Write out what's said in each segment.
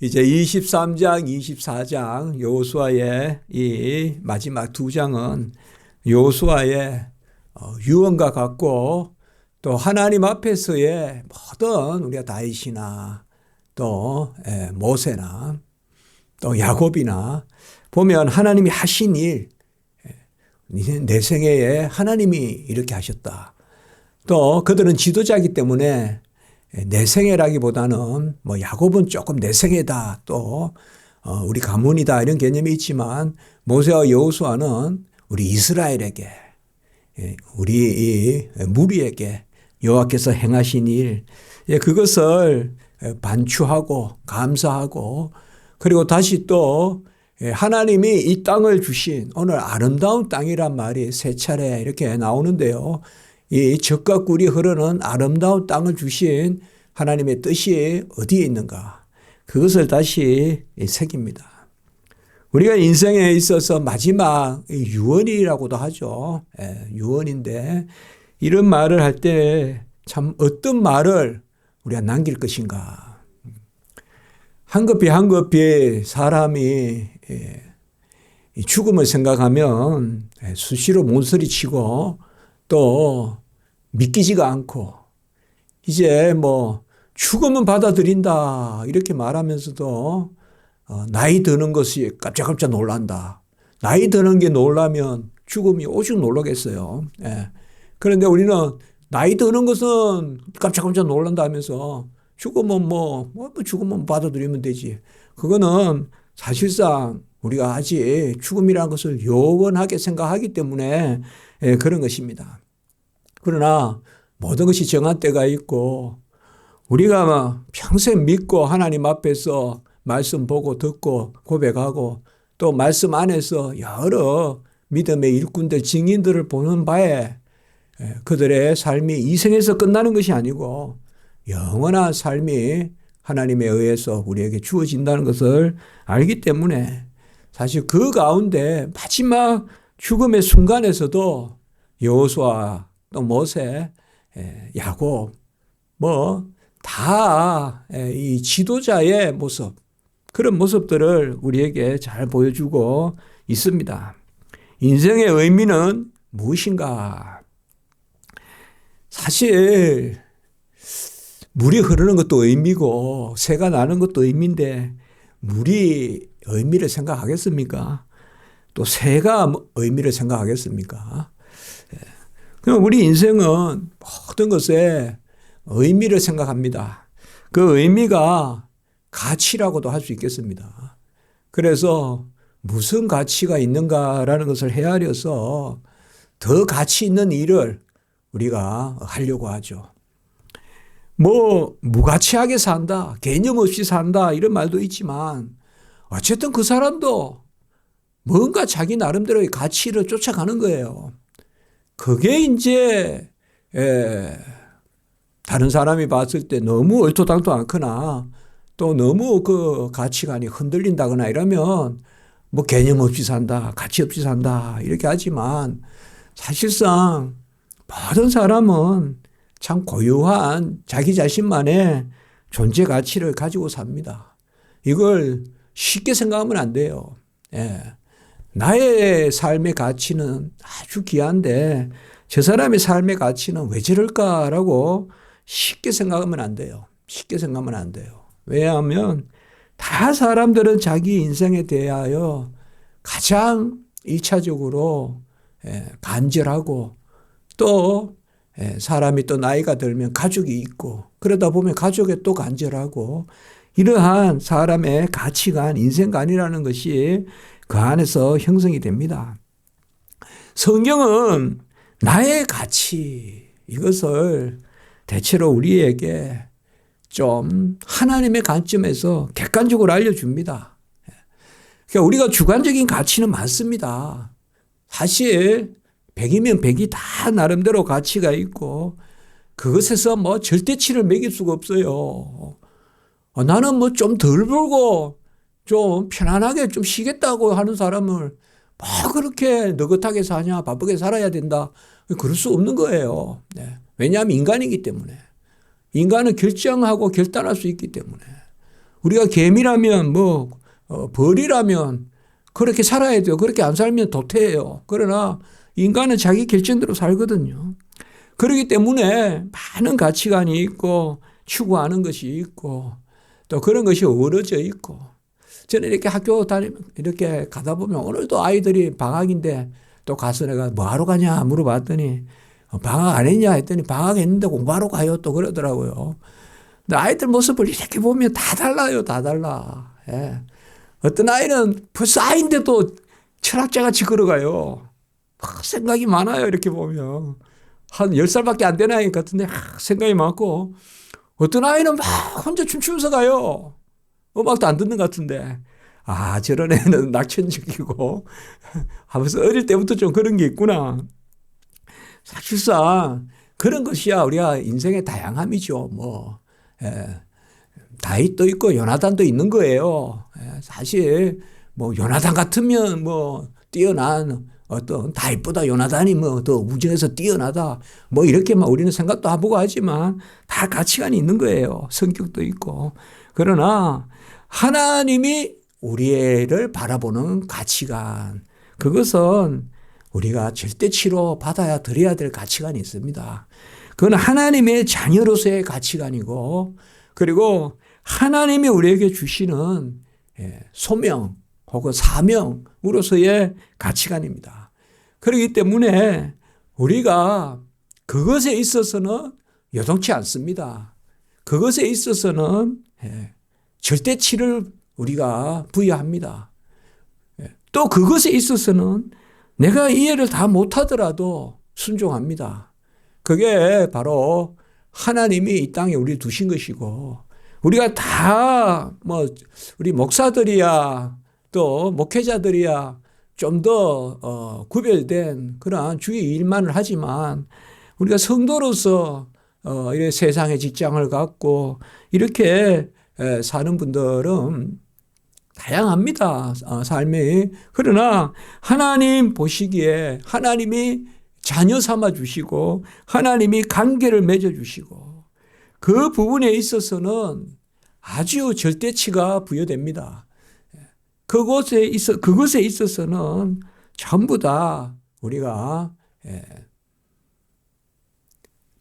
이제 23장, 24장 여호수아의 이 마지막 두 장은 여호수아의 유언과 같고 또 하나님 앞에서의 모든 우리가 다윗이나 또 모세나 또 야곱이나 보면 하나님이 하신 일, 내 생애에 하나님이 이렇게 하셨다. 또 그들은 지도자이기 때문에 내 생애라기보다는 뭐 야곱은 조금 내 생애다, 또 우리 가문이다 이런 개념이 있지만 모세와 여호수아는 우리 이스라엘에게, 우리 무리에게 여호와께서 행하신 일, 그것을 반추하고 감사하고, 그리고 다시 또 하나님이 이 땅을 주신 오늘 아름다운 땅이란 말이 세 차례 이렇게 나오는데요. 이 젖과 꿀이 흐르는 아름다운 땅을 주신 하나님의 뜻이 어디에 있는가? 그것을 다시 새깁니다. 우리가 인생에 있어서 마지막 유언이라고도 하죠. 유언인데 이런 말을 할 때 참 어떤 말을 우리가 남길 것인가? 한급히 한급히 사람이 죽음을 생각하면 수시로 몸서리치고 또 믿기지가 않고, 이제 뭐 죽음은 받아들인다 이렇게 말하면서도 나이 드는 것이 깜짝깜짝 놀란다. 나이 드는 게 놀라면 죽음이 오죽 놀라겠어요. 그런데 우리는 나이 드는 것은 깜짝깜짝 놀란다 하면서 죽으면 죽으면 받아들이면 되지. 그거는 사실상 우리가 아직 죽음이라는 것을 요원하게 생각하기 때문에 그런 것입니다. 그러나 모든 것이 정한 때가 있고, 우리가 평생 믿고 하나님 앞에서 말씀 보고 듣고 고백하고 또 말씀 안에서 여러 믿음의 일꾼들, 증인들을 보는 바에 그들의 삶이 이 생에서 끝나는 것이 아니고 영원한 삶이 하나님에 의해서 우리에게 주어진다는 것을 알기 때문에 사실 그 가운데 마지막 죽음의 순간에서도 여호수아 또 모세, 야곱 다 이 지도자의 모습, 그런 모습들을 우리에게 잘 보여주고 있습니다. 인생의 의미는 무엇인가? 사실 물이 흐르는 것도 의미고 새가 나는 것도 의미인데 물이 의미를 생각하겠습니까? 또 새가 의미를 생각하겠습니까? 그럼 우리 인생은 모든 것에 의미를 생각합니다. 그 의미가 가치라고도 할 수 있겠습니다. 그래서 무슨 가치가 있는가라는 것을 헤아려서 더 가치 있는 일을 우리가 하려고 하죠. 무가치하게 산다, 개념 없이 산다 이런 말도 있지만 어쨌든 그 사람도 뭔가 자기 나름대로의 가치를 쫓아가는 거예요. 그게 이제 다른 사람이 봤을 때 너무 얼토당토 않거나 또 너무 그 가치관이 흔들린다거나 이러면 개념 없이 산다, 가치 없이 산다 이렇게 하지만 사실상 모든 사람은 참 고유한 자기 자신만의 존재 가치를 가지고 삽니다. 이걸 쉽게 생각하면 안 돼요. 나의 삶의 가치는 아주 귀한데 저 사람의 삶의 가치는 왜 저럴까라고 쉽게 생각하면 안 돼요. 쉽게 생각하면 안 돼요. 왜냐하면 다 사람들은 자기 인생에 대하여 가장 1차적으로 간절하고 또 사람이 또 나이가 들면 가족이 있고 그러다 보면 가족에 또 간절하고 이러한 사람의 가치관, 인생관이라는 것이 그 안에서 형성이 됩니다. 성경은 나의 가치, 이것을 대체로 우리에게 좀 하나님의 관점에서 객관적으로 알려줍니다. 그러니까 우리가 주관적인 가치는 많습니다. 사실 100이면 100이 다 나름대로 가치가 있고 그것에서 절대치를 매길 수가 없어요. 나는 좀 덜 벌고 좀 편안하게 좀 쉬겠다고 하는 사람을 그렇게 느긋하게 사냐, 바쁘게 살아야 된다. 그럴 수 없는 거예요. 왜냐하면 인간이기 때문에. 인간은 결정하고 결단할 수 있기 때문에. 우리가 개미라면 벌이라면 그렇게 살아야 돼요. 그렇게 안 살면 도태해요. 그러나 인간은 자기 결정대로 살거든요. 그렇기 때문에 많은 가치관이 있고 추구하는 것이 있고 또 그런 것이 어우러져 있고 저는 이렇게 학교 다니면 이렇게 가다 보면 오늘도 아이들이 방학인데 또 가서 내가 뭐하러 가냐 물어봤더니 방학 안 했냐 했더니 방학했는데 공부하러 가요 또 그러더라고요. 근데 아이들 모습을 이렇게 보면 다 달라요. 다 달라. 예. 어떤 아이는 벌써 아이인데도 철학자같이 걸어가요. 생각이 많아요. 이렇게 보면. 한 10살밖에 안 되는 아이 같은데 생각이 많고 어떤 아이는 막 혼자 춤추면서 가요. 음악도 안 듣는 것 같은데 저런 애는 낙천적이고 하면서 어릴 때부터 좀 그런 게 있구나. 사실상 그런 것이야 우리가 인생의 다양함이죠. 다윗도 있고 요나단도 있는 거예요. 사실 요나단 같으면 뛰어난 어떤 다윗보다 요나단이 더 우정에서 뛰어나다 이렇게만 우리는 생각도 해보고 하지만 다 가치관이 있는 거예요. 성격도 있고. 그러나 하나님이 우리를 바라보는 가치관 그것은 우리가 절대치로 받아야 드려야 될 가치관이 있습니다. 그건 하나님의 자녀로서의 가치관이고 그리고 하나님이 우리에게 주시는 소명 혹은 사명으로서의 가치관입니다. 그렇기 때문에 우리가 그것에 있어서는 요동치 않습니다. 그것에 있어서는 절대치를 우리가 부여합니다. 또 그것에 있어서는 내가 이해를 다 못하더라도 순종합니다. 그게 바로 하나님이 이 땅에 우리를 두신 것이고 우리가 다 우리 목사들이야 또 목회자들이야 좀 더 구별된 그러한 주의 일만을 하지만 우리가 성도로서 이렇게 세상의 직장을 갖고 이렇게 사는 분들은 다양합니다. 삶이. 그러나 하나님 보시기에 하나님이 자녀 삼아 주시고 하나님이 관계를 맺어 주시고 그 부분에 있어서는 아주 절대치가 부여됩니다. 그것에 있어서는 전부 다 우리가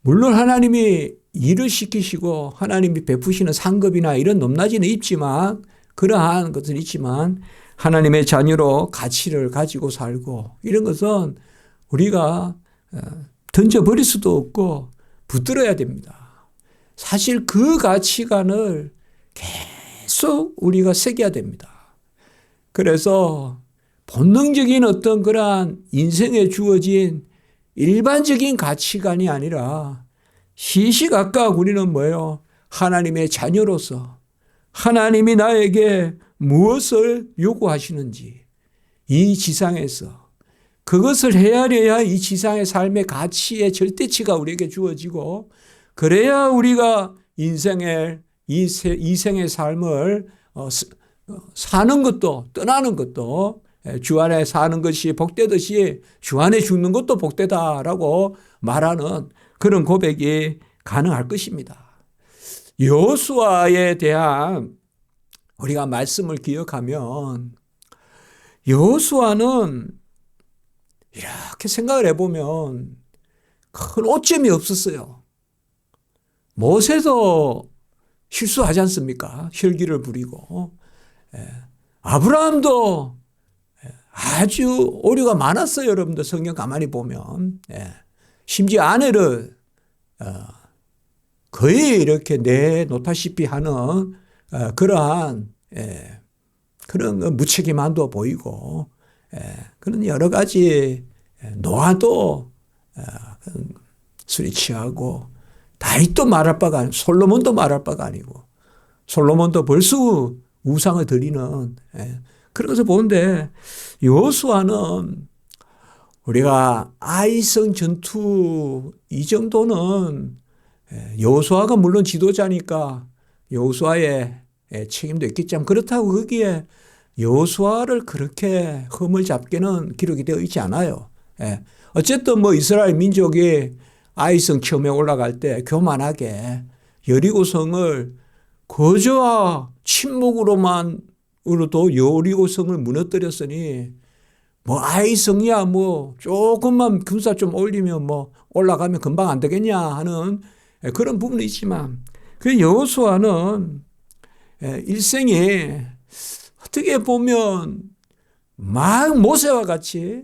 물론 하나님이 일을 시키시고 하나님이 베푸시는 상급이나 이런 높낮이는 있지만 그러한 것은 있지만 하나님의 자녀로 가치를 가지고 살고 이런 것은 우리가 던져버릴 수도 없고 붙들어야 됩니다. 사실 그 가치관을 계속 우리가 새겨야 됩니다. 그래서 본능적인 어떤 그러한 인생에 주어진 일반적인 가치관이 아니라 시시각각 우리는 뭐예요? 하나님의 자녀로서 하나님이 나에게 무엇을 요구하시는지 이 지상에서 그것을 헤아려야 이 지상의 삶의 가치의 절대치가 우리에게 주어지고 그래야 우리가 인생의 이생의 삶을 사는 것도 떠나는 것도 주 안에 사는 것이 복되듯이 주 안에 죽는 것도 복되다라고 말하는 그런 고백이 가능할 것입니다. 여호수아에 대한 우리가 말씀을 기억하면 여호수아는 이렇게 생각을 해보면 큰 오점이 없었어요. 모세도 실수하지 않습니까? 혈기를 부리고 아브라함도 아주 오류가 많았어요. 여러분들 성경 가만히 보면 심지어 아내를 거의 이렇게 내놓다시피 하는 그러한 그런 무책임함도 보이고 그런 여러 가지 노아도 술이 취하고 다윗도 말할 바가 아니고 솔로몬도 말할 바가 아니고 솔로몬도 벌써 우상을 드리는 그런 것을 보는데 여호수아는 우리가 아이성 전투 이 정도는 여호수아가 물론 지도자니까 여호수아의 책임도 있겠지만 그렇다고 거기에 여호수아를 그렇게 흠을 잡게는 기록이 되어 있지 않아요. 어쨌든 이스라엘 민족이 아이성 처음에 올라갈 때 교만하게 여리고성을 거저와 침묵으로만으로도 여리고성을 무너뜨렸으니 뭐 아이성이야 뭐 조금만 군사 좀 올리면 뭐 올라가면 금방 안 되겠냐 하는 그런 부분이 있지만 그 여호수아는 일생에 어떻게 보면 막 모세와 같이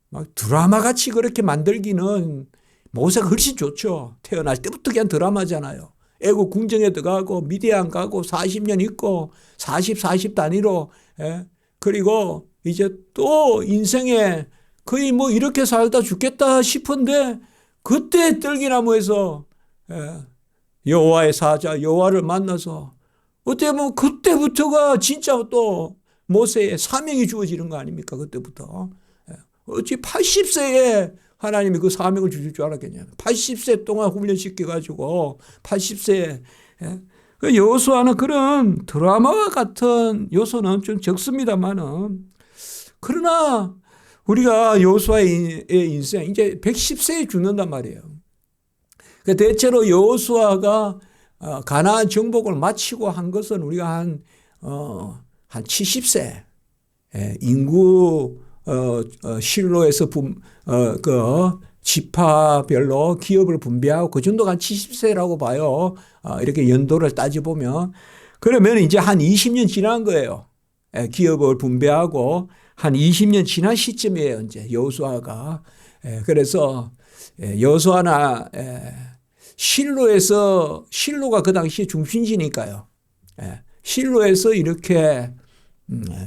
막 드라마 같이 그렇게 만들기는 모세가 훨씬 좋죠. 태어날 때부터 그냥 드라마잖아요. 애국 궁정에 들어가고 미디안 가고 40년 있고 40 단위로 그리고 이제 또 인생에 거의 뭐 이렇게 살다 죽겠다 싶은데 그때 떨기나무에서 여호와의 사자 여호와를 만나서 어떻게 보면 그때부터가 진짜 또 모세의 사명이 주어지는 거 아닙니까? 그때부터. 어찌 80세에 하나님이 그 사명을 주실 줄 알았겠냐. 80세 동안 훈련시켜가지고 80세에 그 여호수아는 그런 드라마와 같은 요소는 좀 적습니다만은 그러나 우리가 여호수아의 인생 이제 110세에 죽는단 말이에요. 대체로 여호수아가 가나안 정복을 마치고 한 것은 우리가 한 70세 인구 실로에서 그 지파별로 기업을 분배하고 그 정도가 한 70세라고 봐요. 이렇게 연도를 따져보면. 그러면 이제 한 20년 지난 거예요. 기업을 분배하고 한 20년 지난 시점이에요. 이제 여호수아가. 그래서 여호수아나 실로가 그 당시에 중심지니까요. 실로에서 이렇게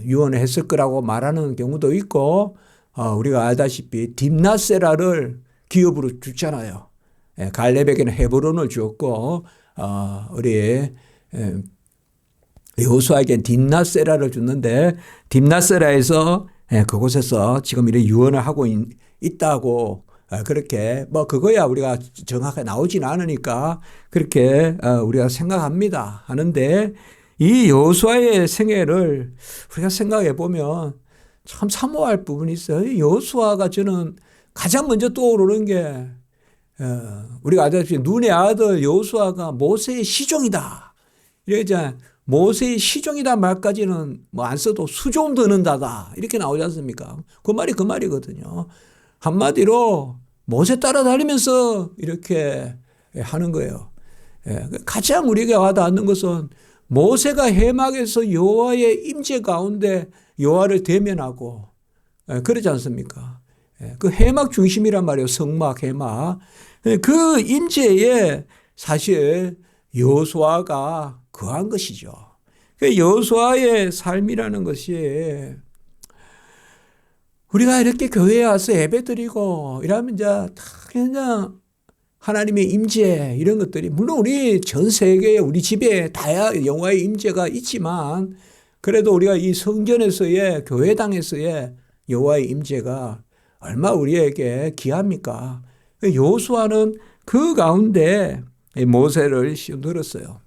유언을 했을 거라고 말하는 경우도 있고 우리가 알다시피 딥나세라를 기업으로 주잖아요. 갈렙에게는 헤브론을 주었고 우리 여호수아에게는 딥나세라를 줬는데 딥나세라에서 그곳에서 지금 이렇게 유언을 하고 있다고 그렇게 뭐 그거야 우리가 정확하게 나오진 않으니까 그렇게 우리가 생각합니다. 하는데 이 여호수아의 생애를 우리가 생각해 보면 참 사모할 부분이 있어요. 여호수아가 저는 가장 먼저 떠오르는 게 우리가 알다시피 눈의 아들 여호수아가 모세의 시종이다. 이러자 모세의 시종이다 말까지는 뭐 안 써도 수종 드는다다 이렇게 나오지 않습니까? 그 말이 그 말이거든요. 한마디로 모세 따라다니면서 이렇게 하는 거예요. 가장 우리가 와닿는 것은 모세가 해막에서 여호와의 임재 가운데 여호와를 대면하고 그러지 않습니까? 그 해막 중심이란 말이에요. 성막 해막. 그 임재에 사실 여호수아가 거한 것이죠. 여호수아의 삶이라는 것이 우리가 이렇게 교회에 와서 예배드리고 이러면 이제 다 그냥 하나님의 임재 이런 것들이 물론 우리 전 세계에 우리 집에 다야 여호와의 임재가 있지만 그래도 우리가 이 성전에서의 교회당에서의 여호와의 임재가 얼마 우리에게 귀합니까? 여호수아는 그 가운데 모세를 씌워들었어요.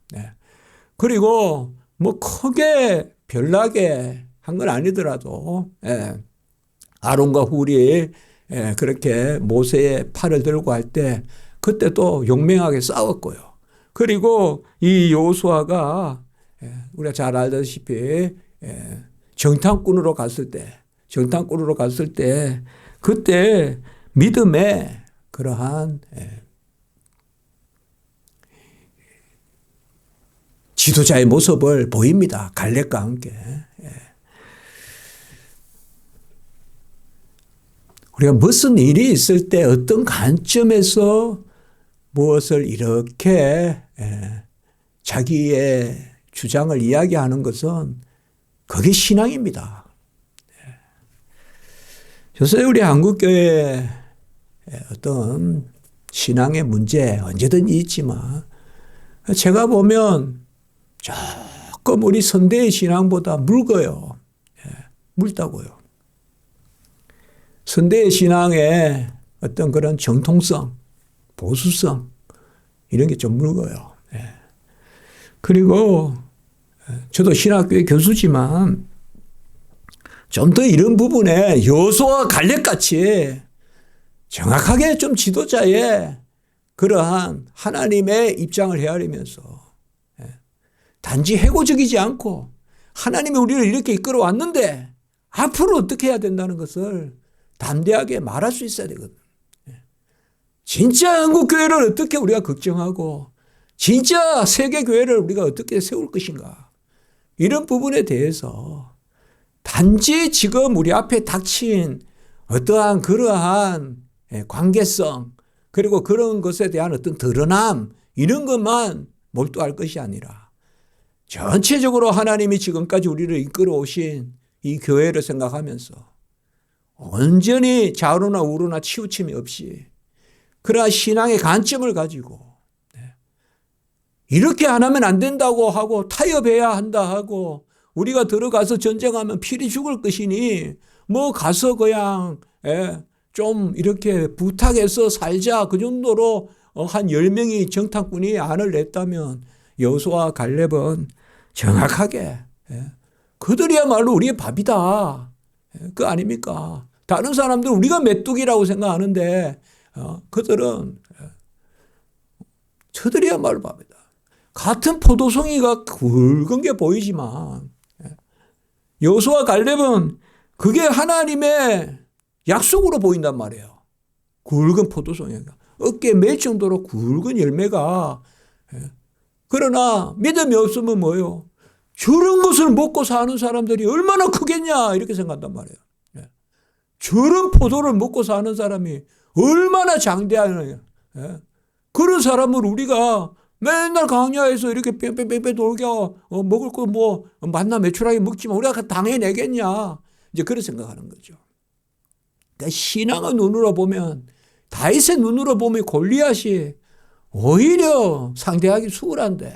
그리고 뭐 크게 별나게 한 건 아니더라도 아론과 훌이 그렇게 모세의 팔을 들고 할 때 그때 또 용맹하게 싸웠고요. 그리고 이 여호수아가 우리가 잘 알다시피 정탐꾼으로 갔을 때 그때 믿음의 그러한 지도자의 모습을 보입니다. 갈렙과 함께. 우리가 무슨 일이 있을 때 어떤 관점에서 무엇을 이렇게 자기의 주장을 이야기하는 것은 그게 신앙입니다. 요새 우리 한국교회에 어떤 신앙의 문제 언제든지 있지만 제가 보면 조금 우리 선대의 신앙보다 묽어요. 묽다고요. 선대의 신앙의 어떤 그런 정통성, 보수성 이런 게 좀 묽어요. 그리고 저도 신학교의 교수지만 좀 더 이런 부분에 여호수아와 갈렙같이 정확하게 좀 지도자의 그러한 하나님의 입장을 헤아리면서 단지 해고적이지 않고 하나님이 우리를 이렇게 이끌어 왔는데 앞으로 어떻게 해야 된다는 것을 담대하게 말할 수 있어야 되거든. 진짜 한국교회를 어떻게 우리가 걱정하고 진짜 세계교회를 우리가 어떻게 세울 것인가. 이런 부분에 대해서 단지 지금 우리 앞에 닥친 어떠한 그러한 관계성 그리고 그런 것에 대한 어떤 드러남 이런 것만 몰두할 것이 아니라 전체적으로 하나님이 지금까지 우리를 이끌어 오신 이 교회를 생각하면서 온전히 좌우로나 우로나 치우침이 없이 그러한 신앙의 관점을 가지고 이렇게 안 하면 안 된다고 하고 타협해야 한다 하고 우리가 들어가서 전쟁하면 필히 죽을 것이니 뭐 가서 그냥 좀 이렇게 부탁해서 살자 그 정도로 한 10명이 정탐꾼이 안을 냈다면 여호수아와 갈렙은 정확하게 그들이야말로 우리의 밥이다. 그 아닙니까? 다른 사람들은 우리가 메뚜기라고 생각하는데 그들은 저들이야말로 밥이다. 같은 포도송이가 굵은 게 보이지만 여호수아와 갈렙은 그게 하나님의 약속으로 보인단 말이에요. 굵은 포도송이가 어깨에 맬 정도로 굵은 열매가 그러나 믿음이 없으면 뭐예요? 저런 것을 먹고 사는 사람들이 얼마나 크겠냐 이렇게 생각한단 말이에요. 저런 포도를 먹고 사는 사람이 얼마나 장대하냐. 그런 사람을 우리가 맨날 강야에서 이렇게 뺑뺑뺑뺑 돌게 먹을 거 뭐 만나 매출하게 먹지만 우리가 당해내겠냐. 이제 그런 생각하는 거죠. 그러니까 신앙의 눈으로 보면 다윗의 눈으로 보면 골리앗이 오히려 상대하기 수월한데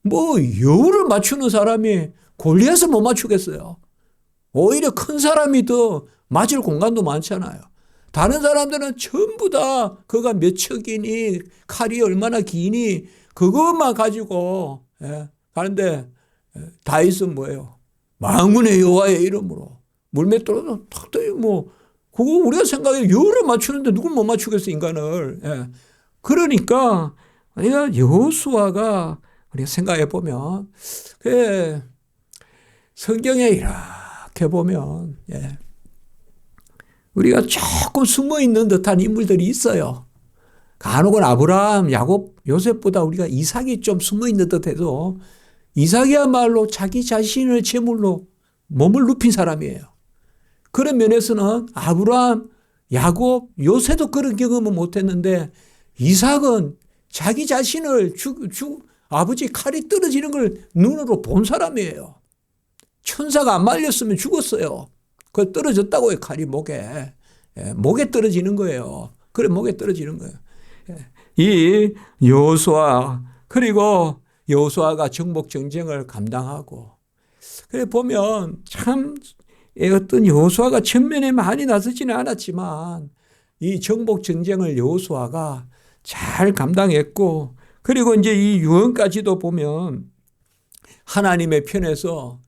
뭐 여우를 맞추는 사람이 골리앗을 못 맞추겠어요. 오히려 큰 사람이 더 맞을 공간도 많잖아요. 다른 사람들은 전부 다 그가 몇 척이니 칼이 얼마나 기니 그것만 가지고 가는데 다윗은 뭐예요? 만군의 여호와의 이름으로 물맷돌로 탁 뭐 그거 우리가 생각해 여우를 맞추는데 누굴 못 맞추겠어 인간을. 그러니까 여호수아가 우리가 생각해 보면 성경에 이렇게 보면 우리가 조금 숨어있는 듯한 인물들이 있어요. 간혹은 아브라함, 야곱, 요셉보다 우리가 이삭이 좀 숨어있는 듯해도 이삭이야말로 자기 자신을 제물로 몸을 눕힌 사람이에요. 그런 면에서는 아브라함, 야곱, 요셉도 그런 경험은 못했는데 이삭은 자기 자신을 아버지 칼이 떨어지는 걸 눈으로 본 사람이에요. 천사가 안 말렸으면 죽었어요. 그 떨어졌다고요. 칼이 목에. 목에 떨어지는 거예요. 그래 목에 떨어지는 거예요. 이 여호수아 그리고 여호수아가 정복 정쟁을 감당하고 그래 보면 참 어떤 여호수아가 전면에 많이 나서지는 않았지만 이 정복 정쟁을 여호수아가 잘 감당했고 그리고 이제 이 유언까지도 보면 하나님의 편에서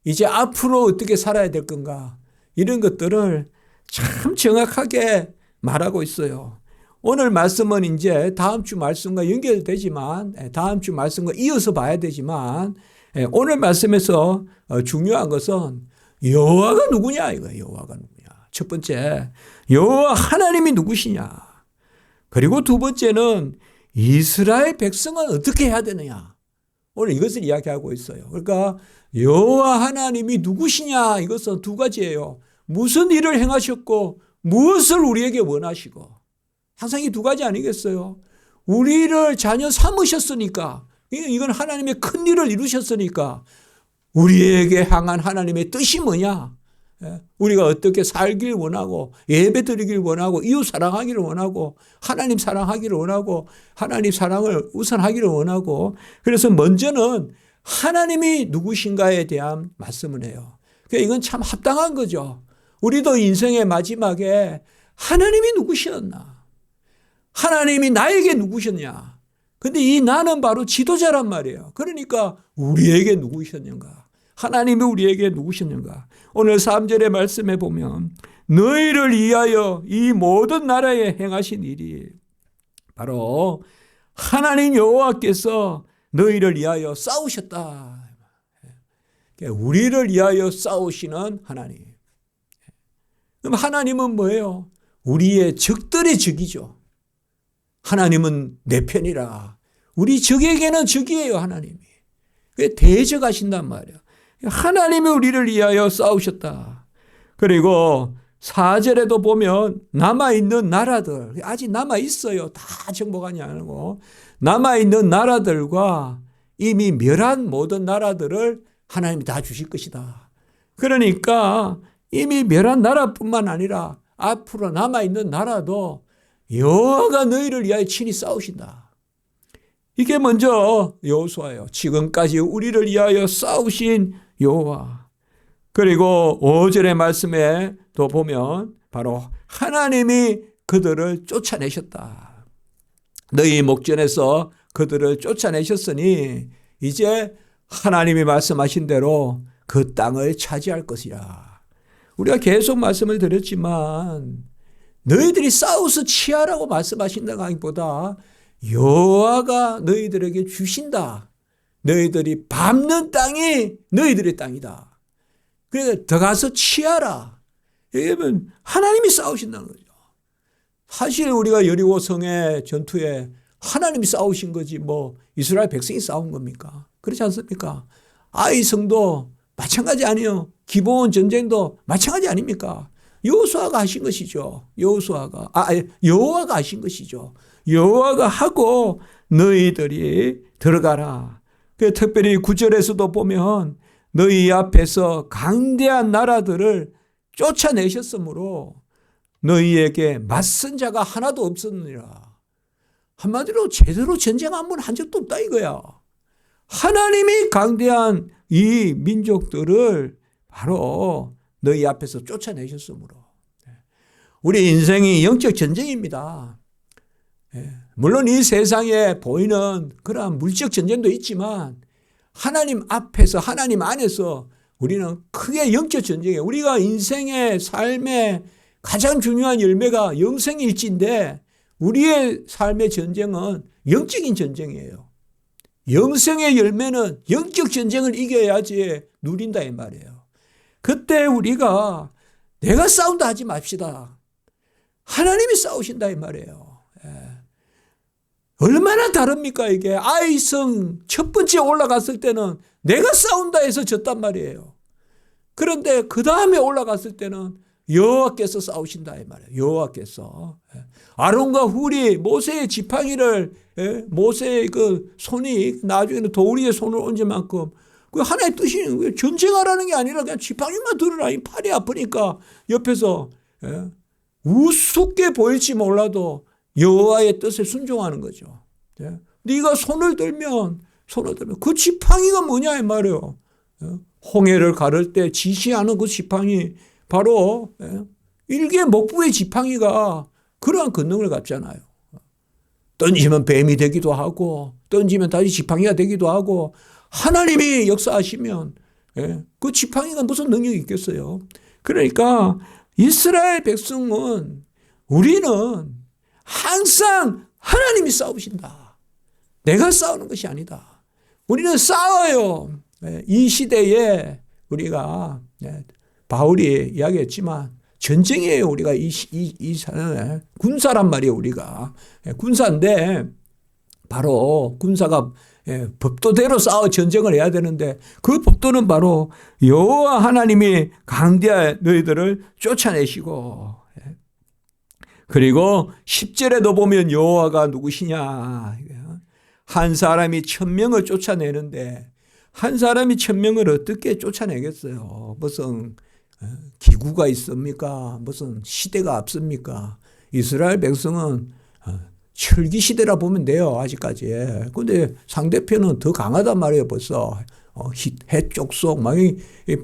이제 앞으로 어떻게 살아야 될 건가 이런 것들을 참 정확하게 말하고 있어요. 오늘 말씀은 이제 다음 주 말씀과 연결되지만 다음 주 말씀과 이어서 봐야 되지만 오늘 말씀에서 중요한 것은 여호와가 누구냐 이거예요. 여호와가 누구냐. 첫 번째 여호와 하나님이 누구시냐. 그리고 두 번째는 이스라엘 백성은 어떻게 해야 되느냐. 오늘 이것을 이야기하고 있어요. 그러니까 여호와 하나님이 누구시냐 이것은 두 가지예요. 무슨 일을 행하셨고 무엇을 우리에게 원하시고 항상 이 두 가지 아니겠어요. 우리를 자녀 삼으셨으니까 이건 하나님의 큰 일을 이루셨으니까 우리에게 향한 하나님의 뜻이 뭐냐. 우리가 어떻게 살길 원하고 예배 드리길 원하고 이웃 사랑하기를 원하고 하나님 사랑하기를 원하고 하나님 사랑을 우선하기를 원하고 그래서 먼저는 하나님이 누구신가에 대한 말씀을 해요. 그러니까 이건 참 합당한 거죠. 우리도 인생의 마지막에 하나님이 누구셨나? 하나님이 나에게 누구셨냐? 근데 이 나는 바로 지도자란 말이에요. 그러니까 우리에게 누구셨는가? 하나님이 우리에게 누구셨는가? 오늘 3절의 말씀에 보면 너희를 위하여 이 모든 나라에 행하신 일이 바로 하나님 여호와께서 너희를 위하여 싸우셨다. 우리를 위하여 싸우시는 하나님. 그럼 하나님은 뭐예요? 우리의 적들의 적이죠. 하나님은 내 편이라. 우리 적에게는 적이에요, 하나님이. 대적하신단 말이에요. 하나님이 우리를 위하여 싸우셨다. 그리고 4절에도 보면 남아있는 나라들, 아직 남아있어요. 다 정복하지 않고. 남아있는 나라들과 이미 멸한 모든 나라들을 하나님이 다 주실 것이다. 그러니까 이미 멸한 나라뿐만 아니라 앞으로 남아있는 나라도 여호와가 너희를 위하여 친히 싸우신다. 이게 먼저 여호수아예요. 지금까지 우리를 위하여 싸우신 여호와. 그리고 5절의 말씀에 또 보면 바로 하나님이 그들을 쫓아내셨다. 너희 목전에서 그들을 쫓아내셨으니 이제 하나님이 말씀하신 대로 그 땅을 차지할 것이라. 우리가 계속 말씀을 드렸지만 너희들이 싸워서 취하라고 말씀하신다고 하기보다 여호와가 너희들에게 주신다. 너희들이 밟는 땅이 너희들의 땅이다. 그러니까 들어가서 취하라. 여러분, 하나님이 싸우신다는 거죠. 사실 우리가 여리고 성의 전투에 하나님이 싸우신 거지 뭐 이스라엘 백성이 싸운 겁니까? 그렇지 않습니까? 아이 성도 마찬가지 아니에요. 기본 전쟁도 마찬가지 아닙니까? 여호수아가 하신 것이죠. 여호와가 하신 것이죠. 여호와가 하고 너희들이 들어가라. 특별히 9절에서도 보면 너희 앞에서 강대한 나라들을 쫓아내셨으므로 너희에게 맞선 자가 하나도 없었느니라. 한마디로 제대로 전쟁 한 번 한 적도 없다 이거야. 하나님이 강대한 이 민족들을 바로 너희 앞에서 쫓아내셨으므로. 우리 인생이 영적 전쟁입니다. 물론 이 세상에 보이는 그러한 물적 전쟁도 있지만 하나님 앞에서 하나님 안에서 우리는 크게 영적 전쟁이에요. 우리가 인생의 삶의 가장 중요한 열매가 영생일지인데 우리의 삶의 전쟁은 영적인 전쟁이에요. 영생의 열매는 영적 전쟁을 이겨야지 누린다 이 말이에요. 그때 우리가 내가 싸운다 하지 맙시다. 하나님이 싸우신다 이 말이에요. 얼마나 다릅니까 이게. 아이성 첫 번째 올라갔을 때는 내가 싸운다 해서 졌단 말이에요. 그런데 그 다음에 올라갔을 때는 여호와께서 싸우신다 이 말이에요. 여호와께서. 아론과 훌이 모세의 지팡이를 모세의 그 손이 나중에는 도우리의 손을 얹을 만큼 그 하나의 뜻이 전쟁하라는 게 아니라 그냥 지팡이만 들으라. 팔이 아프니까 옆에서 우습게 보일지 몰라도 여호와의 뜻에 순종하는 거죠. 네가 손을 들면 그 지팡이가 뭐냐 이 말이에요. 홍해를 가를 때 지시하는 그 지팡이 바로 일개 목부의 지팡이가 그러한 권능을 갖잖아요. 던지면 뱀이 되기도 하고 던지면 다시 지팡이가 되기도 하고 하나님이 역사하시면 그 지팡이가 무슨 능력이 있겠어요. 그러니까 이스라엘 백성은 우리는 항상 하나님이 싸우신다. 내가 싸우는 것이 아니다. 우리는 싸워요. 이 시대에 우리가 바울이 이야기했지만 전쟁이에요. 우리가 이 군사란 말이에요. 우리가 군사인데 바로 군사가 법도대로 싸워 전쟁을 해야 되는데 그 법도는 바로 여호와 하나님이 강대한 너희들을 쫓아내시고 그리고 10절에도 보면 여호와가 누구시냐. 한 사람이 1000명을 쫓아내는데 한 사람이 1000명을 어떻게 쫓아내겠어요. 무슨 기구가 있습니까? 무슨 시대가 앞섭니까? 이스라엘 백성은 철기 시대라 보면 돼요. 아직까지. 근데 상대편은 더 강하단 말이에요. 벌써 해쪽속 막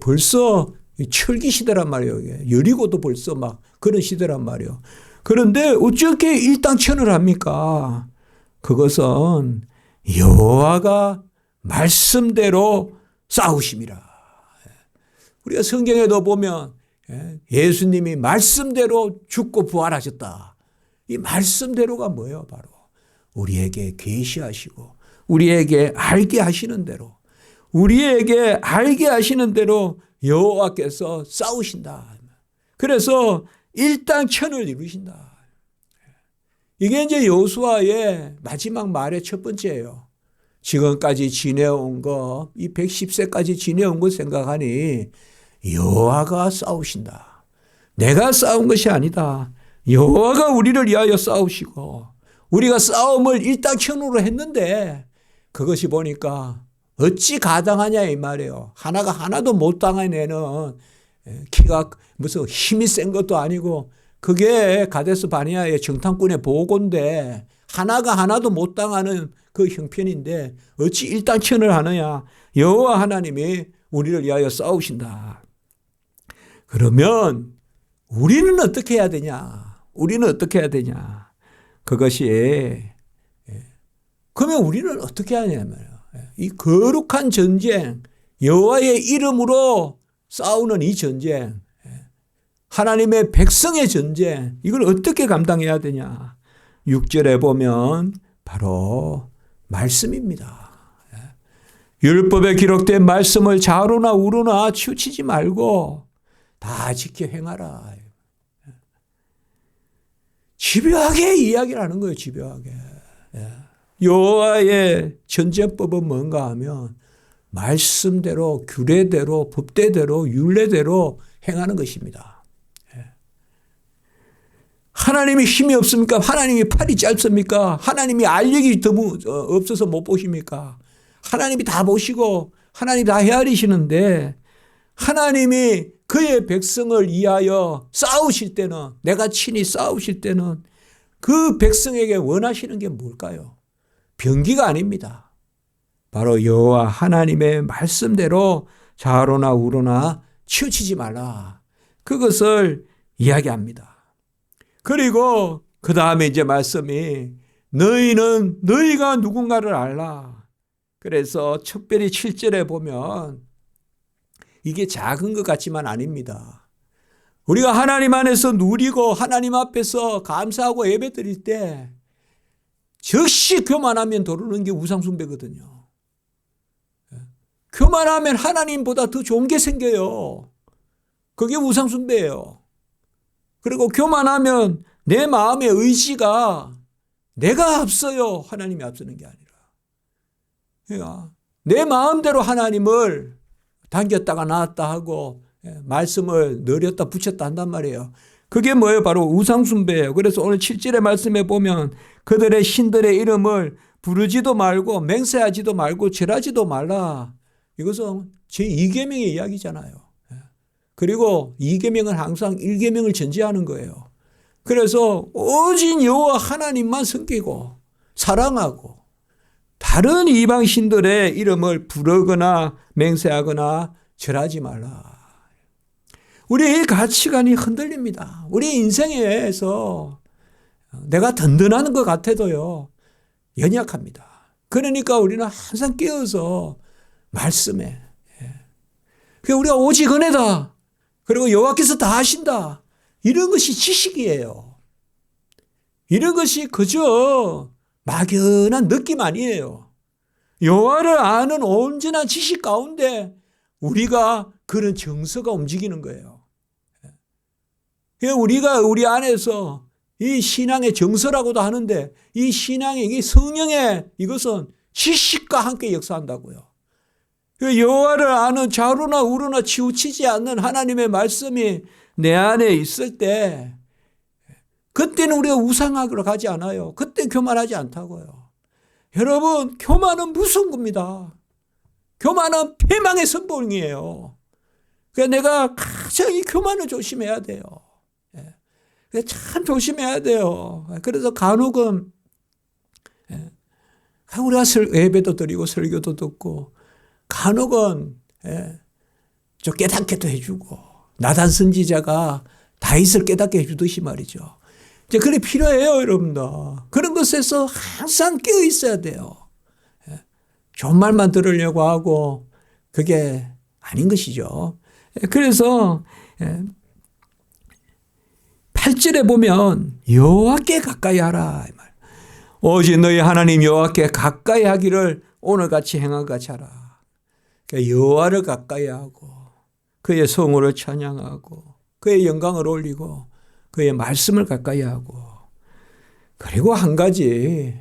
벌써 철기 시대란 말이에요. 여리고도 벌써 막 그런 시대란 말이에요. 그런데 어떻게 일당천을 합니까? 그것은 여호와가 말씀대로 싸우심이라. 우리가 성경에도 보면 예수님이 말씀대로 죽고 부활하셨다. 이 말씀대로가 뭐예요? 바로 우리에게 계시하시고 우리에게 알게 하시는 대로 여호와께서 싸우신다. 그래서 일당천을 이루신다. 이게 이제 여호수아의 마지막 말의 첫 번째예요. 지금까지 지내온 거, 이 110세까지 지내온 거 생각하니 여호와가 싸우신다. 내가 싸운 것이 아니다. 여호와가 우리를 위하여 싸우시고 우리가 싸움을 일당천으로 했는데 그것이 보니까 어찌 가당하냐 이 말이에요. 하나가 하나도 못 당해내는 키가 무슨 힘이 센 것도 아니고 그게 가데스 바네아의 정탐꾼의 보고인데 하나가 하나도 못 당하는 그 형편인데 어찌 일당천을 하느냐. 여호와 하나님이 우리를 위하여 싸우신다. 그러면 우리는 어떻게 해야 되냐. 그것이 그러면 우리는 어떻게 하냐면 이 거룩한 전쟁, 여호와의 이름으로 싸우는 이 전쟁, 하나님의 백성의 전쟁, 이걸 어떻게 감당해야 되냐. 6절에 보면 바로 말씀입니다. 율법에 기록된 말씀을 좌로나 우로나 치우치지 말고 다 지켜 행하라. 집요하게 이야기를 하는 거예요. 집요하게. 여호와의 전쟁법은 뭔가 하면 말씀대로, 규례대로, 법대대로, 율례대로 행하는 것입니다. 하나님이 힘이 없습니까? 하나님이 팔이 짧습니까? 하나님이 알력이 없어서 못 보십니까? 하나님이 다 보시고 하나님이 다 헤아리시는데 하나님이 그의 백성을 위하여 싸우실 때는, 내가 친히 싸우실 때는 그 백성에게 원하시는 게 뭘까요? 병기가 아닙니다. 바로 여호와 하나님의 말씀대로 좌로나 우로나 치우치지 말라. 그것을 이야기합니다. 그리고 그 다음에 이제 말씀이 너희가 누군가를 알라. 그래서 특별히 7절에 보면 이게 작은 것 같지만 아닙니다. 우리가 하나님 안에서 누리고 하나님 앞에서 감사하고 예배 드릴 때 즉시 교만하면 도르는 게 우상숭배거든요. 교만하면 하나님보다 더 좋은 게 생겨요. 그게 우상숭배예요. 그리고 교만하면 내 마음의 의지가 내가 앞서요. 하나님이 앞서는 게 아니라. 그러니까 내 마음대로 하나님을 당겼다가 놨다 하고 말씀을 늘렸다 붙였다 한단 말이에요. 그게 뭐예요? 바로 우상숭배예요. 그래서 오늘 7절의 말씀에 보면 그들의 신들의 이름을 부르지도 말고 맹세하지도 말고 절하지도 말라. 이것은 제2계명의 이야기잖아요. 그리고 2계명은 항상 1계명을 전제하는 거예요. 그래서 오직 여호와 하나님만 섬기고 사랑하고 다른 이방 신들의 이름을 부르거나 맹세하거나 절하지 말라. 우리의 가치관이 흔들립니다. 우리 인생에서 내가 든든한 것 같아도요, 연약합니다. 그러니까 우리는 항상 깨어서 말씀에. 우리가 오직 은혜다. 그리고 여호와께서 다 하신다. 이런 것이 지식이에요. 이런 것이 그저 막연한 느낌 아니에요. 여호와를 아는 온전한 지식 가운데 우리가 그런 정서가 움직이는 거예요. 우리가 우리 안에서 이 신앙의 정서라고도 하는데 이 신앙의 이 성령의 이것은 지식과 함께 역사한다고요. 여호와를 아는 좌로나 우로나 치우치지 않는 하나님의 말씀이 내 안에 있을 때 그때는 우리가 우상학으로 가지 않아요. 그때 교만하지 않다고요. 여러분, 교만은 무서운 겁니다. 교만은 패망의 선봉이에요. 그러니까 내가 가장 이 교만을 조심해야 돼요. 참 조심해야 돼요. 그래서 간혹은 우리가 예배도 드리고 설교도 듣고 간혹은 좀 깨닫게도 해주고 나단 선지자가 다윗을 깨닫게 해주듯이 말이죠. 이제 그게 필요해요, 여러분들. 그런 것에서 항상 깨어 있어야 돼요. 좋은 말만 들으려고 하고 그게 아닌 것이죠. 그래서 8절에 보면 여호와께 가까이 하라. 오직 너희 하나님 여호와께 가까이 하기를 오늘같이 행한 같이 하라. 그러니까 여호와를 가까이 하고 그의 성호를 찬양하고 그의 영광을 올리고 그의 말씀을 가까이 하고, 그리고 한 가지,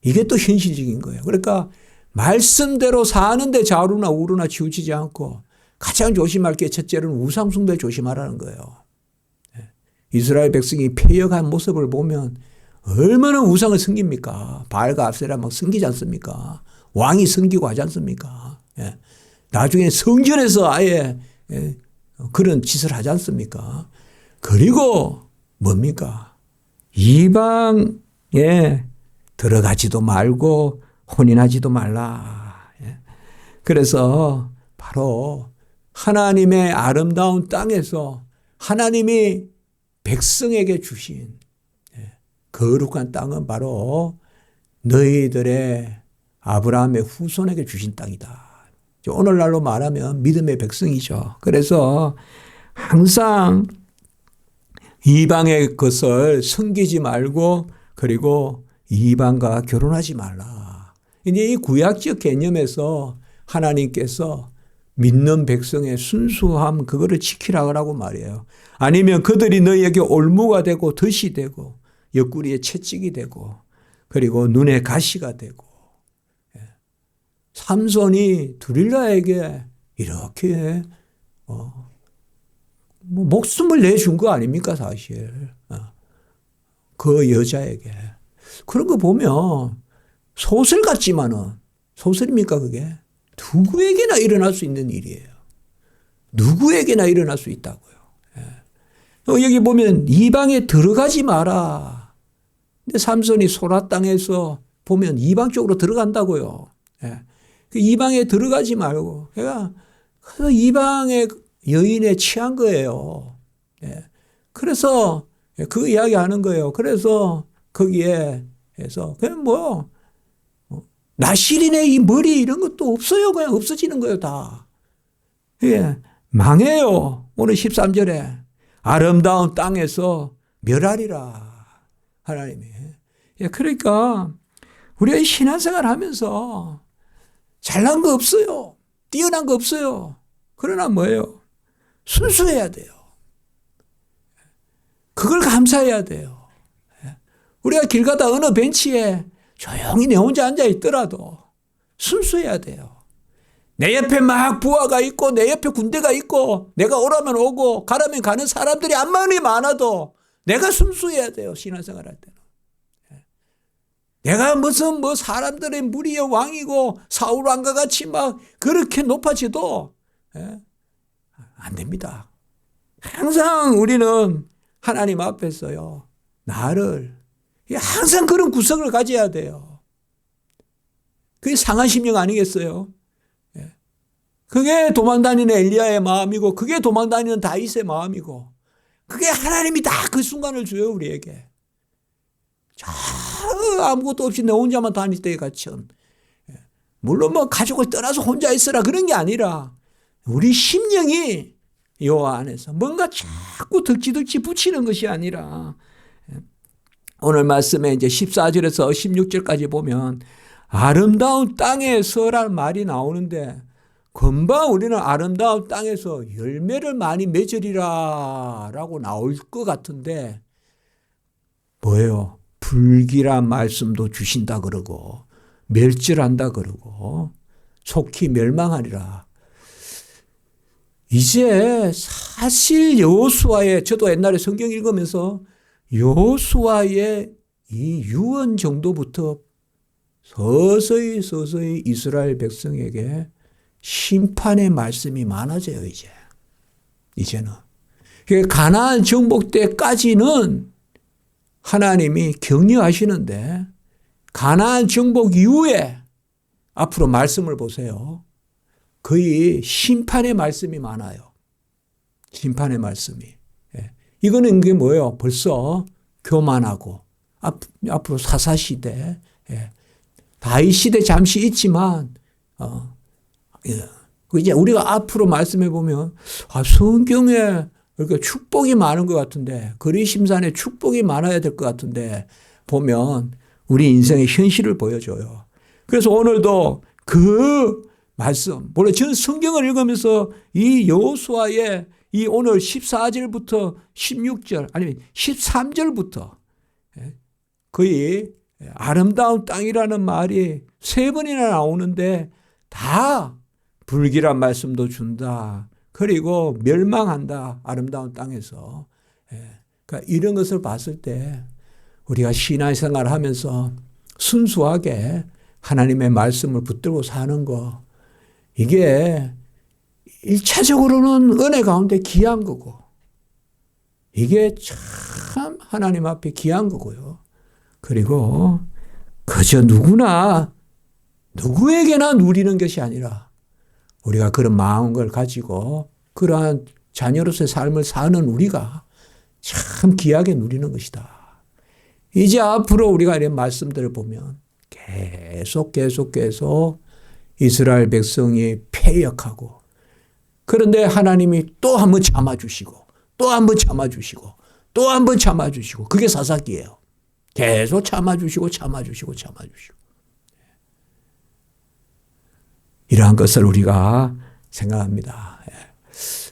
이게 또 현실적인 거예요. 그러니까 말씀대로 사는데 좌우나 우루나 치우치지 않고 가장 조심할 게 첫째로는 우상숭배 조심하라는 거예요. 이스라엘 백성이 패역한 모습을 보면 얼마나 우상을 섬깁니까? 바알과 아세라 막 섬기지 않습니까? 왕이 섬기고 하지 않습니까? 나중에 성전에서 아예 그런 짓을 하지 않습니까? 그리고 뭡니까? 이방에 들어가지도 말고 혼인하지도 말라. 그래서 바로 하나님의 아름다운 땅에서 하나님이 백성에게 주신 거룩한 땅은 바로 너희들의 아브라함의 후손에게 주신 땅이다. 오늘날로 말하면 믿음의 백성이죠. 그래서 항상 이방의 것을 섬기지 말고, 그리고 이방과 결혼하지 말라. 이제 이 구약적 개념에서 하나님께서 믿는 백성의 순수함, 그거를 지키라고 말이에요. 아니면 그들이 너희에게 올무가 되고 덫이 되고 옆구리에 채찍이 되고 그리고 눈에 가시가 되고. 삼손이 두릴라에게 이렇게 목숨을 내준 거 아닙니까, 사실. 그 여자에게. 그런 거 보면 소설 같지만은, 소설입니까 그게? 누구에게나 일어날 수 있는 일이에요. 누구에게나 일어날 수 있다고요. 여기 보면 이방에 들어가지 마라. 근데 삼손이 소라 땅에서 보면 이방 쪽으로 들어간다고요. 그 이방에 들어가지 말고, 그러니까 이방의 여인에 취한 거예요. 그래서 그 이야기 하는 거예요. 그래서 거기에 해서 그냥 뭐 나실이네 이 머리 이런 것도 없어요. 그냥 없어지는 거예요, 다. 예, 망해요. 오늘 13절에 아름다운 땅에서 멸하리라, 하나님이. 예, 그러니까 우리가 신앙생활 하면서 잘난 거 없어요. 뛰어난 거 없어요. 그러나 뭐예요? 순수해야 돼요. 그걸 감사해야 돼요. 우리가 길 가다 어느 벤치에 조용히 내 혼자 앉아 있더라도 순수해야 돼요. 내 옆에 막 부하가 있고 내 옆에 군대가 있고 내가 오라면 오고 가라면 가는 사람들이 암만이 많아도 내가 순수해야 돼요. 신앙생활 할 때는. 내가 무슨 사람들의 무리의 왕이고 사울 왕과 같이 막 그렇게 높아져도 안 됩니다. 항상 우리는 하나님 앞에서요, 나를 항상 그런 구석을 가져야 돼요. 그게 상한 심령 아니겠어요? 그게 도망다니는 엘리야의 마음이고 그게 도망다니는 다윗의 마음이고 그게 하나님이 다 그 순간을 줘요, 우리에게. 아무것도 없이 내 혼자만 다닐 때에 같은. 물론 가족을 떠나서 혼자 있으라 그런 게 아니라 우리 심령이 여호와 안에서 뭔가 자꾸 득지득지 붙이는 것이 아니라, 오늘 말씀에 이제 14절에서 16절까지 보면 아름다운 땅에서라는 말이 나오는데 금방 우리는 아름다운 땅에서 열매를 많이 맺으리라 라고 나올 것 같은데 뭐예요? 불길한 말씀도 주신다 그러고 멸절한다 그러고 속히 멸망하리라. 이제 사실 여호수아의, 저도 옛날에 성경 읽으면서 여호수아의 이 유언 정도부터 서서히 이스라엘 백성에게 심판의 말씀이 많아져요, 이제는. 가나안 정복 때까지는 하나님이 격려하시는데 가나안 정복 이후에 앞으로 말씀을 보세요. 거의 심판의 말씀이 많아요. 심판의 말씀이. 이거는 이게 뭐예요? 벌써 교만하고 앞으로 사사시대, 다윗 시대 잠시 있지만 이제 우리가 앞으로 말씀해 보면 성경에 그러니까 축복이 많은 것 같은데, 그리심산에 축복이 많아야 될 것 같은데 보면 우리 인생의 현실을 보여줘요. 그래서 오늘도 그 말씀, 물론 저는 성경을 읽으면서 이 여호수아의 이 오늘 14절부터 16절 아니면 13절부터 거의 아름다운 땅이라는 말이 3번이나 나오는데 다 불길한 말씀도 준다. 그리고 멸망한다. 아름다운 땅에서. 그러니까 이런 것을 봤을 때 우리가 신앙생활을 하면서 순수하게 하나님의 말씀을 붙들고 사는 거, 이게 일차적으로는 은혜 가운데 귀한 거고, 이게 참 하나님 앞에 귀한 거고요. 그리고 그저 누구에게나 누리는 것이 아니라 우리가 그런 마음을 가지고 그러한 자녀로서의 삶을 사는 우리가 참 귀하게 누리는 것이다. 이제 앞으로 우리가 이런 말씀들을 보면 계속 이스라엘 백성이 패역하고, 그런데 하나님이 또 한 번 참아주시고 또 한 번 참아주시고 또 한 번 참아주시고, 그게 사사기예요. 계속 참아주시고 이러한 것을 우리가 생각합니다.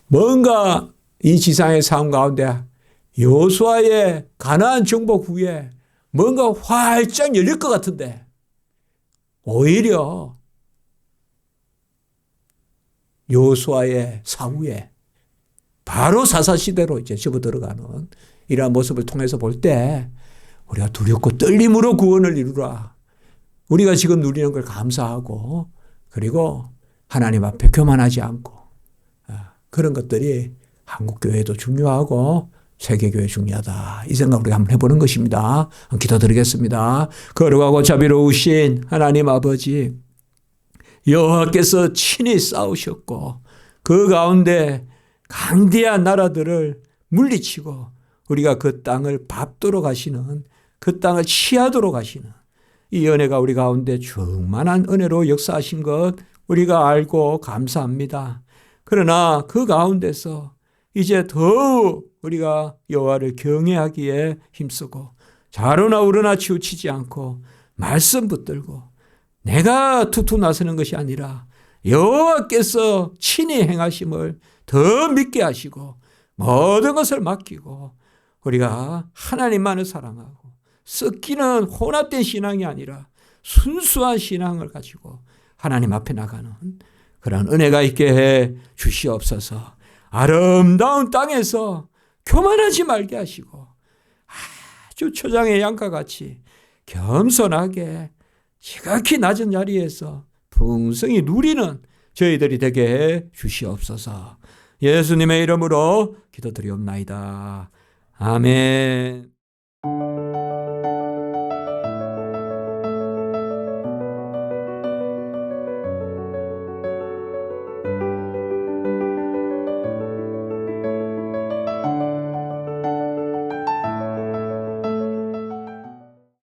뭔가 이 지상의 삶 가운데 여호수아의 가나안 정복 후에 뭔가 활짝 열릴 것 같은데 오히려 여호수아의 사후에 바로 사사시대로 이제 접어들어가는 이러한 모습을 통해서 볼 때 우리가 두렵고 떨림으로 구원을 이루라. 우리가 지금 누리는 걸 감사하고, 그리고 하나님 앞에 교만하지 않고, 그런 것들이 한국교회도 중요하고 세계교회 중요하다. 이 생각 우리가 한번 해보는 것입니다. 기도드리겠습니다. 거룩하고 자비로우신 하나님 아버지, 여호와께서 친히 싸우셨고 그 가운데 강대한 나라들을 물리치고 우리가 그 땅을 밟도록 하시는, 그 땅을 취하도록 하시는 이 은혜가 우리 가운데 충만한 은혜로 역사하신 것 우리가 알고 감사합니다. 그러나 그 가운데서 이제 더욱 우리가 여호와를 경외하기에 힘쓰고 좌로나 우로나 치우치지 않고 말씀 붙들고 내가 툭툭 나서는 것이 아니라 여호와께서 친히 행하심을 더 믿게 하시고 모든 것을 맡기고 우리가 하나님만을 사랑하고 섞이는 혼합된 신앙이 아니라 순수한 신앙을 가지고 하나님 앞에 나가는 그런 은혜가 있게 해 주시옵소서. 아름다운 땅에서 교만하지 말게 하시고 아주 초장의 양과 같이 겸손하게 지극히 낮은 자리에서 풍성히 누리는 저희들이 되게 해 주시옵소서. 예수님의 이름으로 기도드리옵나이다. 아멘.